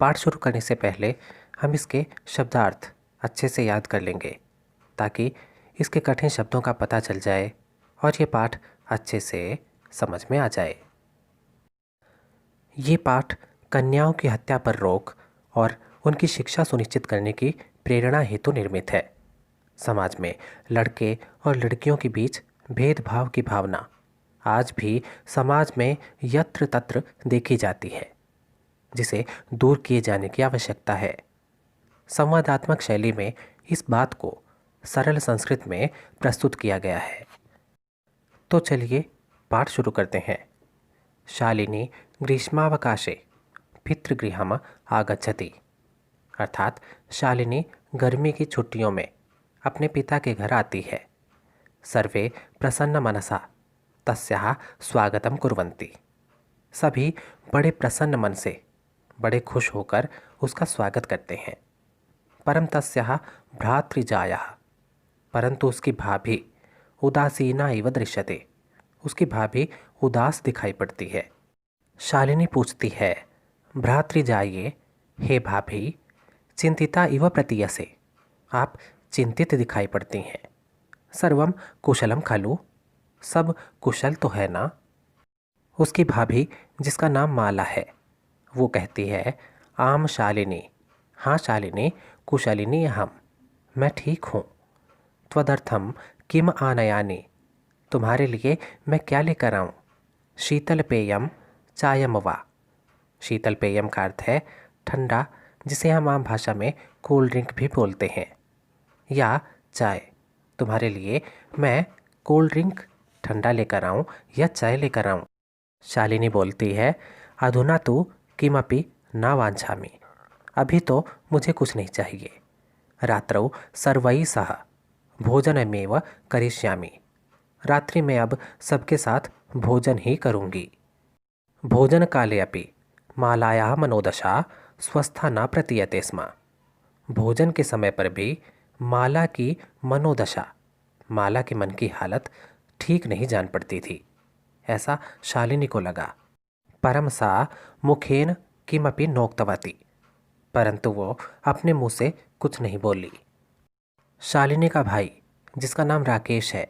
पाठ शुरू करने से पहले हम इसके शब्दार्थ अच्छे से याद कर लेंगे ताकि इसके कठिन शब्दों का पता चल जाए और ये पाठ अच्छे से समझ में आ जाए। ये पाठ कन्याओं की हत्या पर रोक और उनकी शिक्षा सुनिश्चित करने की प्रेरणा हेतु निर्मित है। समाज में लड़के और लड़कियों के बीच भेदभाव की भावना आज भी समाज में यत्र तत्र देखी जाती है, जिसे दूर किए जाने की आवश्यकता है। संवादात्मक शैली में इस बात को सरल संस्कृत में प्रस्तुत किया गया है। तो चलिए पाठ शुरू करते हैं। शालिनी ग्रीष्मावकाशे पितृगृहम आगच्छति, अर्थात शालिनी गर्मी की छुट्टियों में अपने पिता के घर आती है। सर्वे प्रसन्न मनसा तस्याः स्वागतम कुर्वन्ति, सभी बड़े प्रसन्न मन से, बड़े खुश होकर उसका स्वागत करते हैं। परम तस्याः भ्रातृजायाः, परंतु उसकी भाभी उदासीना इव दृश्यते, उसकी भाभी उदास दिखाई पड़ती है। शालिनी पूछती है, भ्रातृजाये, हे भाभी, चिंतिता इव प्रतीयसे, आप चिंतित दिखाई पड़ती हैं। सर्वम कुशलम खलु, सब कुशल तो है ना। उसकी भाभी, जिसका नाम माला है, वो कहती है, आम शालिनी, हाँ शालिनी, कुशलिनी अहम, मैं ठीक हूँ। त्वदर्थम किम आनयानि, तुम्हारे लिए मैं क्या लेकर आऊँ। शीतल पेयम चायम वा, शीतल पेयम का अर्थ है ठंडा, जिसे हम आम भाषा में कोल्ड ड्रिंक भी बोलते हैं, या चाय। तुम्हारे लिए मैं कोल्ड ड्रिंक ठंडा लेकर आऊँ या चाय लेकर आऊँ। शालिनी बोलती है, अधुना तु किमपि न वाञ्छामि, अभी तो मुझे कुछ नहीं चाहिए। रात्रौ सर्वैः सह भोजनमेव करिष्यामि, रात्रि में अब सबके साथ भोजन ही करूँगी। भोजन काले अपि मालायाः मनोदशा स्वस्था न प्रतीयते स्म, भोजन के समय पर भी माला की मनोदशा, माला के मन की हालत ठीक नहीं जान पड़ती थी, ऐसा शालिनी को लगा। परम सा मुखेन किमपि नोक्तवती, परंतु वो अपने मुंह से कुछ नहीं बोली। शालिनी का भाई, जिसका नाम राकेश है,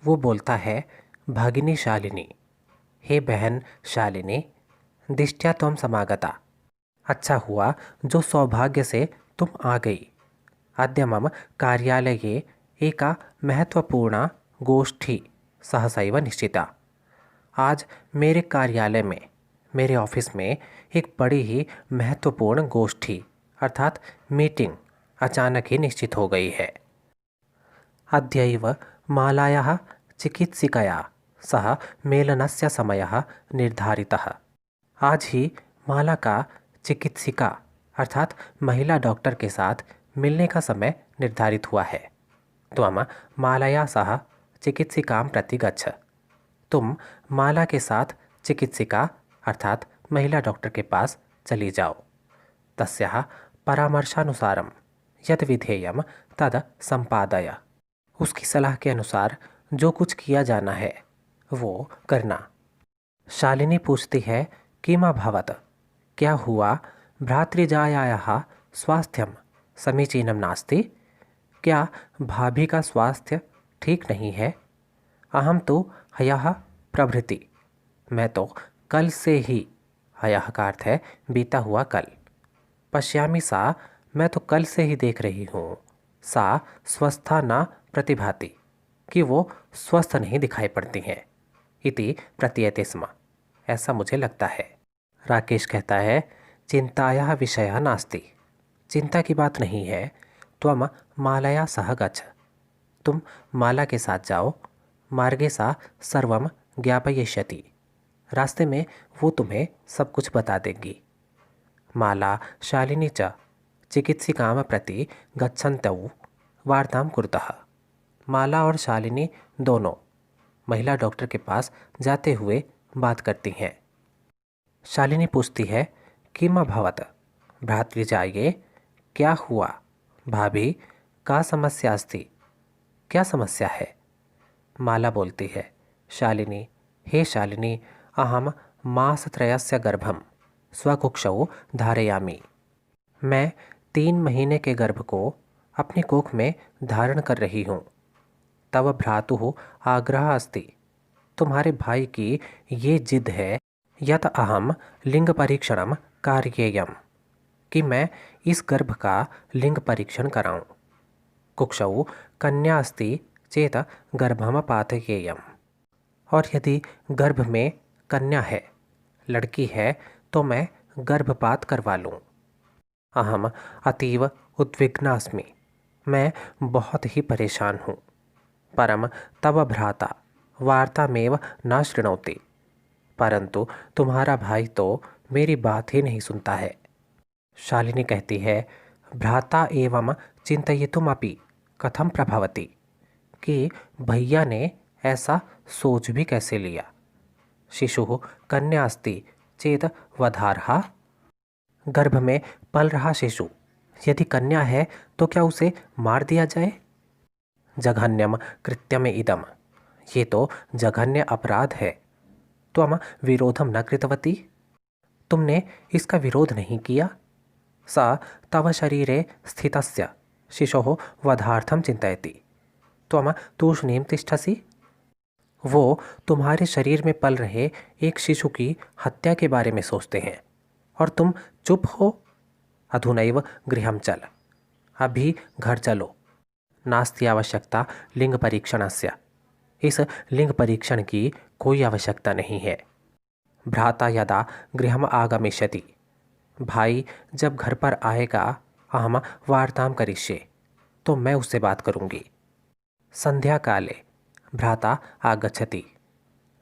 वो बोलता है, भगिनी शालिनी, हे बहन शालिनी, दिष्ट्या त्वं समागता, अच्छा हुआ जो सौभाग्य से तुम आ गई। अद्य मम कार्यालये एका महत्वपूर्णा गोष्ठी सहसैव निश्चिता, आज मेरे कार्यालय में, मेरे ऑफिस में एक बड़ी ही महत्वपूर्ण गोष्ठी अर्थात मीटिंग अचानक ही निश्चित हो गई है। अद्यैव मालायाः चिकित्सिकया सह मेलनस्य समयः निर्धारितः, आज ही माला का चिकित्सिका अर्थात महिला डॉक्टर के साथ मिलने का समय निर्धारित हुआ है। त्वं मालया सह चिकित्सिकां प्रति गच्छ, तुम माला के साथ चिकित्सिका अर्थात महिला डॉक्टर के पास चली जाओ। तस्याः परामर्शानुसारं यत् विधेयं तद संपादय, उसकी सलाह के अनुसार जो कुछ किया जाना है वो करना। शालिनी पूछती है, किम अभवत्, क्या हुआ। भ्रातृजायायाः स्वास्थ्यं समीचीनं नास्ति, क्या भाभी का स्वास्थ्य ठीक नहीं है। अहम तो ह्यः प्रभृति, मैं तो कल से ही, ह्यः का अर्थ है बीता हुआ कल। पश्यामि सा, मैं तो कल से ही देख रही हूँ। सा स्वस्था न प्रतिभाति, कि वो स्वस्थ नहीं दिखाई पड़ती हैं। इति प्रतीयते स्म, ऐसा मुझे लगता है। राकेश कहता है, चिंतायाः विषयः नास्ति, चिंता की बात नहीं है। त्वं मालया सह गच्छ, तुम माला के साथ जाओ। मार्गे सा सर्वं ज्ञापयिष्यति, रास्ते में वो तुम्हें सब कुछ बता देंगी। माला शालिनी च चिकित्सिकां प्रति गच्छन्तौ वार्तां कुरुतः, माला और शालिनी दोनों महिला डॉक्टर के पास जाते हुए बात करती हैं। शालिनी पूछती है, किम अभवत् भ्रातृजाये, क्या हुआ भाभी, का समस्या अस्ति, क्या समस्या है। माला बोलती है, शालिनी, हे शालिनी, अहम मासत्रयस्य गर्भं स्वकुक्षौ धारयामि, मैं 3 महीने के गर्भ को अपनी कोख में धारण कर रही हूँ। तव भ्रातुः आग्रह अस्ति। तुम्हारे भाई की ये जिद है यत अहम लिंग परीक्षणम कार्येयम, कि मैं इस गर्भ का लिंग परीक्षण कराऊं। कुक्षौ कन्या अस्ति चेत गर्भम पातयेयम। और यदि गर्भ में कन्या है, लड़की है, तो मैं गर्भपात करवा लूं। अहम अतीव उद्विग्ना अस्मि। मैं बहुत ही परेशान हूँ। परम तव भ्राता वार्तामेव न शृणोति। परंतु तुम्हारा भाई तो मेरी बात ही नहीं सुनता है। शालिनी कहती है, भ्राता एवं चिंतयितुमपि कथम प्रभवति, कि भैया ने ऐसा सोच भी कैसे लिया। शिशु कन्या अस्ति चेत वधार्हा। गर्भ में पल रहा शिशु यदि कन्या है तो क्या उसे मार दिया जाए। जघन्यम कृत्यम इदम। ये तो जघन्य अपराध है। त्वम विरोधम न कृतवती। तुमने इसका विरोध नहीं किया। सा तव शरीरे स्थितस्य शिशोः वधार्थम चिंतयति। त्वम तूष्णीं तिष्ठसि। वो तुम्हारे शरीर में पल रहे एक शिशु की हत्या के बारे में सोचते हैं और तुम चुप हो। अधुनैव गृहं चल। अभी घर चलो। नास्ति आवश्यकता लिंग परीक्षणस्य। इस लिंग परीक्षण की कोई आवश्यकता नहीं है। भ्राता यदा गृहम आगमिष्यति। भाई जब घर पर आएगा, अहम वार्तां करिष्ये, तो मैं उससे बात करूंगी। संध्या काले भ्राता आगच्छति।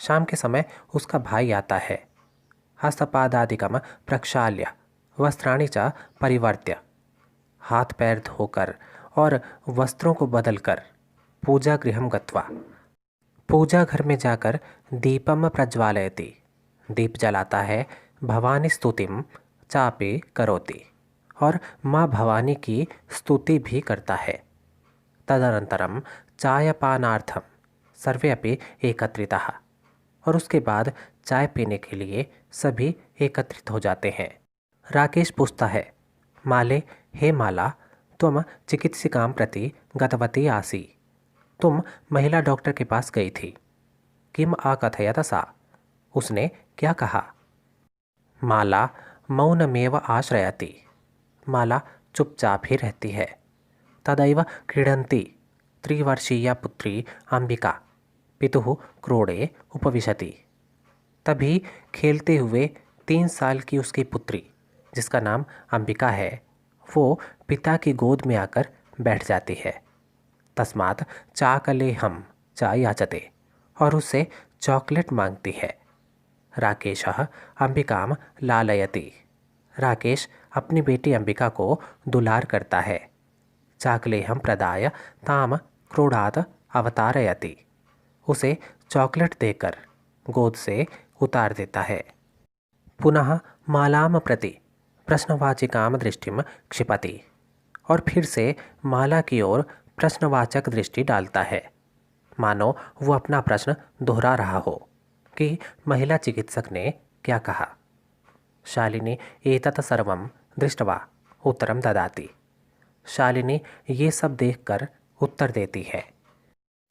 शाम के समय उसका भाई आता है। हस्तपादादिकम प्रक्षाल्य वस्त्राणि च परिवर्त्य। हाथ पैर धोकर और वस्त्रों को बदलकर पूजा गृहम गत्वा। पूजा घर में जाकर दीपम प्रज्वालयति। दीप जलाता है। भवानी स्तुतिम चापे करोति। और माँ भवानी की स्तुति भी करता है। तदनंतरम चायपानार्थम सर्वे अपि एकत्रितः। और उसके बाद चाय पीने के लिए सभी एकत्रित हो जाते हैं। राकेश पूछता है, माले हे माला, तुम चिकित्सिकां प्रति गतवती आसी। तुम महिला डॉक्टर के पास गई थी। किम आकथयत सा। उसने क्या कहा। माला मौनमेव आश्रयति। माला चुपचाप ही रहती है। तदैव क्रीडन्ती त्रिवर्षीया पुत्री अंबिका पितुः क्रोड़े उपविशति। तभी खेलते हुए 3 साल की उसकी पुत्री, जिसका नाम अंबिका है, वो पिता की गोद में आकर बैठ जाती है। तस्मात् चाकले हम चाय याचते। और उससे चॉकलेट मांगती है। राकेशः अंबिकाम लालयति। राकेश अपनी बेटी अंबिका को दुलार करता है। चाकलेहम प्रदाय ताम क्रोडात अवतारयति। उसे चॉकलेट देकर गोद से उतार देता है। पुनः मालाम प्रति प्रश्नवाचिकाम दृष्टिम क्षिपति। और फिर से माला की ओर प्रश्नवाचक दृष्टि डालता है, मानो वो अपना प्रश्न दोहरा रहा हो कि महिला चिकित्सक ने क्या कहा। शालिनी एतत् सर्वं दृष्ट्वा उत्तरम ददाति। शालिनी ये सब देखकर उत्तर देती है।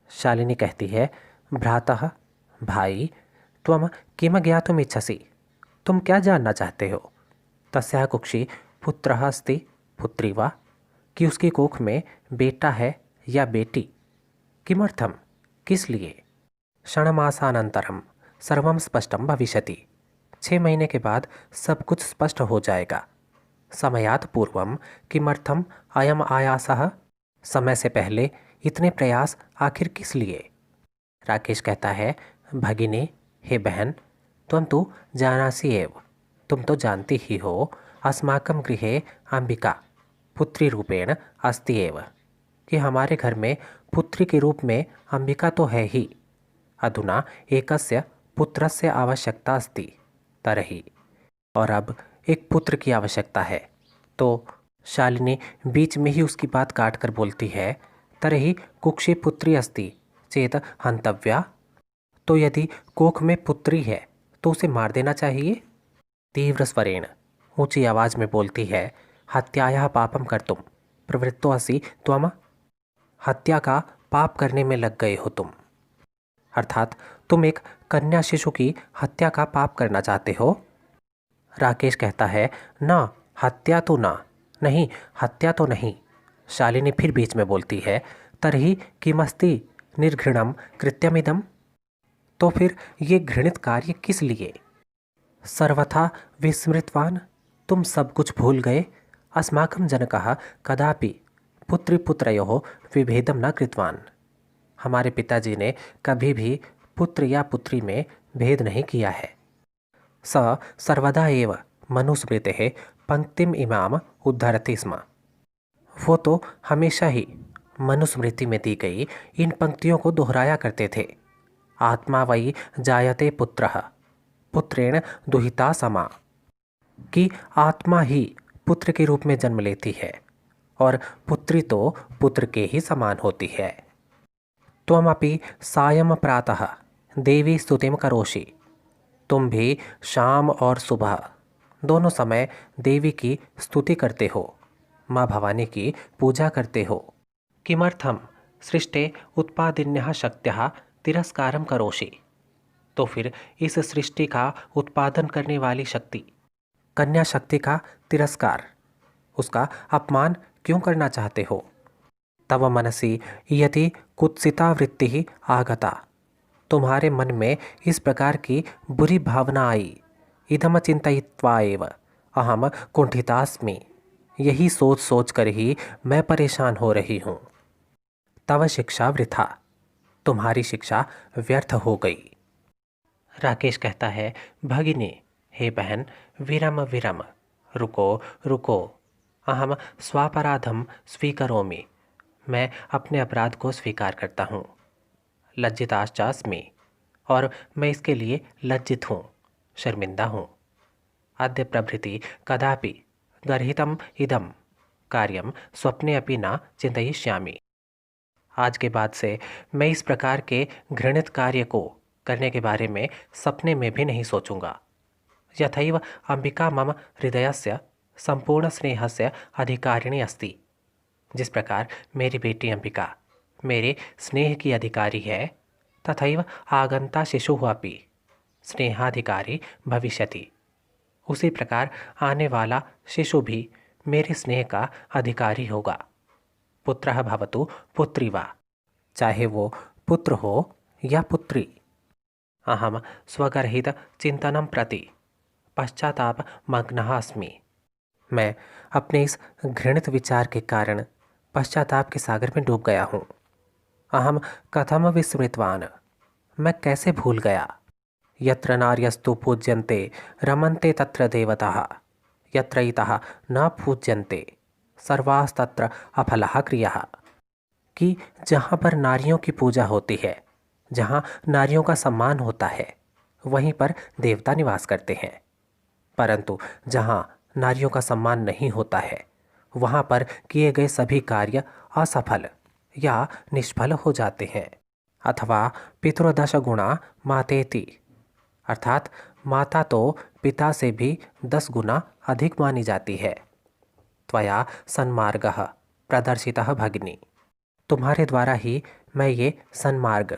शालिनी कहती है, भ्रातः भाई, त्वम किम ज्ञातुम इच्छसि। तुम क्या जानना चाहते हो। तस्याः कुक्षि पुत्रः अस्ति पुत्री वा। कि उसकी कोख में बेटा है या बेटी। किमर्थम, किस लिए। क्षणमासानंतरम सर्वम स्पष्टम भविष्यति। 6 महीने के बाद सब कुछ स्पष्ट हो जाएगा। समयात् पूर्वम किमर्थम अयम आयासः। समय से पहले इतने प्रयास आखिर किस लिए। राकेश कहता है, भगिनी, हे बहन, त्वं तो जानासि एव। तुम तो जानती ही हो, अस्माकं गृहे अंबिका पुत्री रूपेण अस्ति एव, कि हमारे घर में पुत्री के रूप में अंबिका तो है ही। अधुना एकस्य पुत्रस्य आवश्यकता अस्ति तरहि। और अब एक पुत्र की आवश्यकता है। तो शालिनी बीच में ही उसकी बात काट कर बोलती है, तरहि कुक्षे पुत्री अस्ति चेत हंतव्या। तो यदि कोख में पुत्री है तो उसे मार देना चाहिए। तीव्र स्वरेण ऊंची आवाज में बोलती है, हत्यायाः पापम कर्तुम प्रवृत्तो असि त्वम। हत्या का पाप करने में लग गए हो तुम, अर्थात तुम एक कन्या शिशु की हत्या का पाप करना चाहते हो। राकेश कहता है, ना, हत्या तो ना, नहीं, हत्या तो नहीं। शालिनी फिर बीच में बोलती है, तरही किमस्ति निर्घृणम कृत्यमिदम। तो फिर ये घृणित कार्य किस लिए? सर्वथा विस्मृतवान, तुम सब कुछ भूल गए। अस्माकं जनकः कदापि पुत्री-पुत्रयोः विभेदं न कृतवान्। हमारे पिताजी ने कभी भी पुत्र या पुत्री में भेद नहीं किया है। स सर्वदा एव मनुस्मृतेः पंक्तिम इमाम उद्धरति स्म। वो तो हमेशा ही मनुस्मृति में दी गई इन पंक्तियों को दोहराया करते थे। आत्मा वै जायते पुत्रः पुत्रेण दुहिता समा, कि आत्मा ही पुत्र के रूप में जन्म लेती है और पुत्री तो पुत्र के ही समान होती है। त्वमपि सायं प्रातः देवी स्तुतिम करोषि, तुम भी शाम और सुबह दोनों समय देवी की स्तुति करते हो, माँ भवानी की पूजा करते हो। किमर्थम सृष्टे उत्पादिन्यः शक्त्यः तिरस्कारम करोषि, तो फिर इस सृष्टि का उत्पादन करने वाली शक्ति कन्या शक्ति का तिरस्कार, उसका अपमान क्यों करना चाहते हो? तव मनसि यदि कुत्सिता वृत्ति ही आगता, तुम्हारे मन में इस प्रकार की बुरी भावना आई। इदम चिंतयित्वा एव अहम कुंठितास्मि, यही सोच सोच कर ही मैं परेशान हो रही हूँ। तव शिक्षा वृथा, तुम्हारी शिक्षा व्यर्थ हो गई। राकेश कहता है, भगिनी, हे बहन, विरम विरम, रुको रुको, अहम स्वापराधम स्वीकरोमि, मैं अपने अपराध को स्वीकार करता हूँ। लज्जिताश्चास्मि, और मैं इसके लिए लज्जित हूँ, शर्मिंदा हूँ। अद्य प्रभृति कदापि गर्हितम इदम कार्यम स्वप्ने अपि न चिंतयिष्यामि। आज के बाद से मैं इस प्रकार के घृणित कार्य को करने के बारे में सपने में भी नहीं सोचूंगा। यथैव अंबिका मम हृदयस्य संपूर्ण स्नेहस्य अधिकारिणी अस्ति, जिस प्रकार मेरी बेटी अंबिका मेरे स्नेह की अधिकारी है, तथैव आगंता शिशुः अपि स्नेहाधिकारी भविष्यति, उसी प्रकार आने वाला शिशु भी मेरे स्नेह का अधिकारी होगा। पुत्रः भवतु पुत्री वा, चाहे वो पुत्र हो या पुत्री। अहम स्वगर्हित चिंतनम प्रति पश्चाताप मग्नः अस्मि, मैं अपने इस घृणित विचार के कारण पश्चाताप के सागर में डूब गया हूँ। अहम कथम विस्मृतवान, मैं कैसे भूल गया। यत्र नार्यस्तु पूज्यन्ते रमन्ते तत्र देवताः, यत्र इतः न पूज्यन्ते सर्वास्तत्र अफलः क्रियः, कि जहाँ पर नारियों की पूजा होती है, जहाँ नारियों का सम्मान होता है, वहीं पर देवता निवास करते हैं। परंतु जहाँ नारियों का सम्मान नहीं होता है, वहाँ पर किए गए सभी कार्य असफल या निष्फल हो जाते हैं। अथवा पितृदश गुणा मातेति, अर्थात माता तो पिता से भी 10 गुना अधिक मानी जाती है। त्वया सन्मार्गः प्रदर्शितः भगिनी, तुम्हारे द्वारा ही मैं ये सन्मार्ग,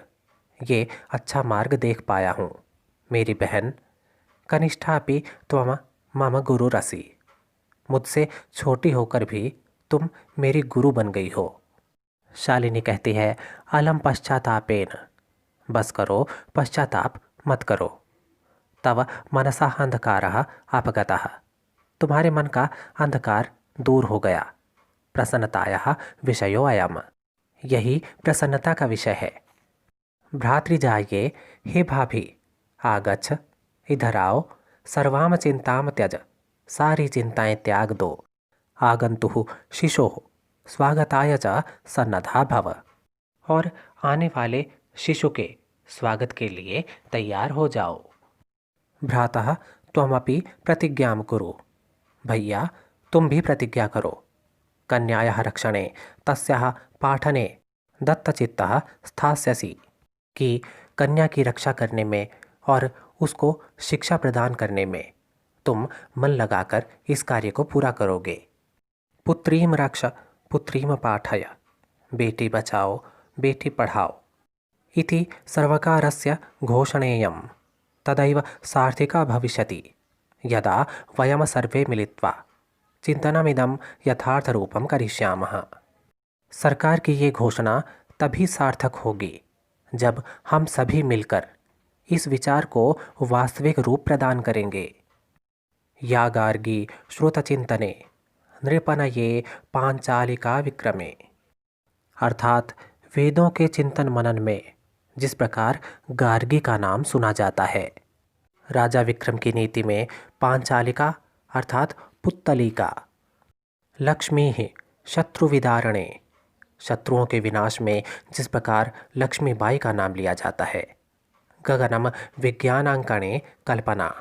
ये अच्छा मार्ग देख पाया हूँ मेरी बहन। कनिष्ठापि त्वम मम गुरुरसि, मुझसे छोटी होकर भी तुम मेरी गुरु बन गई हो। शालिनी कहती है, अलम पश्चातापेन, बस करो, पश्चाताप मत करो। तव मनसा अंधकारः अपगतः, तुम्हारे मन का अंधकार दूर हो गया। प्रसन्नतायाः विषयो अयम, यही प्रसन्नता का विषय है। भ्रातृजाये, हे भाभी, आगच्छ, इधर आओ, सर्वाम चिंताम त्यज, सारी चिंताएं त्याग दो। आगंतुः शिशोः स्वागताय च सन्नद्धा भव, और आने वाले शिशु के स्वागत के लिए तैयार हो जाओ। भ्रातः त्वमपि प्रतिज्ञां कुरु, भैया तुम भी प्रतिज्ञा करो। कन्यायाः रक्षणे तस्याः पाठने दत्तचित्तः स्थास्यसि, कि कन्या की रक्षा करने में और उसको शिक्षा प्रदान करने में तुम मन लगाकर इस कार्य को पूरा करोगे। पुत्रीं रक्ष पुत्रीं पाठय बेटी बचाओ बेटी पढ़ाओ इति सर्वकारस्य घोषणेयं तदैव सार्थिका भविष्यति यदा वयं सर्वे मिलित्वा चिंतनमिदं यथार्थरूपं करिष्यामः। सरकार की ये घोषणा तभी सार्थक होगी जब हम सभी मिलकर इस विचार को वास्तविक रूप प्रदान करेंगे। या गार्गी श्रुतचिंतने नृपनये पांचालिका विक्रमे, अर्थात वेदों के चिंतन मनन में जिस प्रकार गार्गी का नाम सुना जाता है, राजा विक्रम की नीति में पांचालिका अर्थात पुत्तलिका, लक्ष्मी ही शत्रु विदारणे, शत्रुओं के विनाश में जिस प्रकार लक्ष्मीबाई का नाम लिया जाता है, गगनम विज्ञानांकणे कल्पना,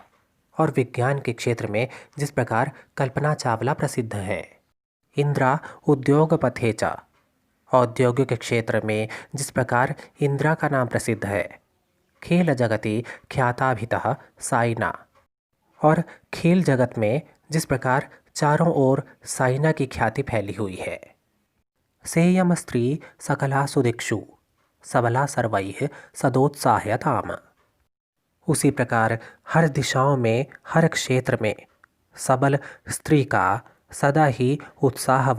और विज्ञान के क्षेत्र में जिस प्रकार कल्पना चावला प्रसिद्ध है, इंद्रा उद्योगपथे च, औद्योगिक क्षेत्र में जिस प्रकार इंदिरा का नाम प्रसिद्ध है, खेल जगति ख्याताभितः साइना, और खेल जगत में जिस प्रकार चारों ओर साइना की ख्याति फैली हुई है। सेयम स्त्री सकलासु दिक्षु सबला सर्वैः सदोत्साह्यताम, उसी प्रकार हर दिशाओं में हर क्षेत्र में सबल स्त्री का सदा ही उत्साह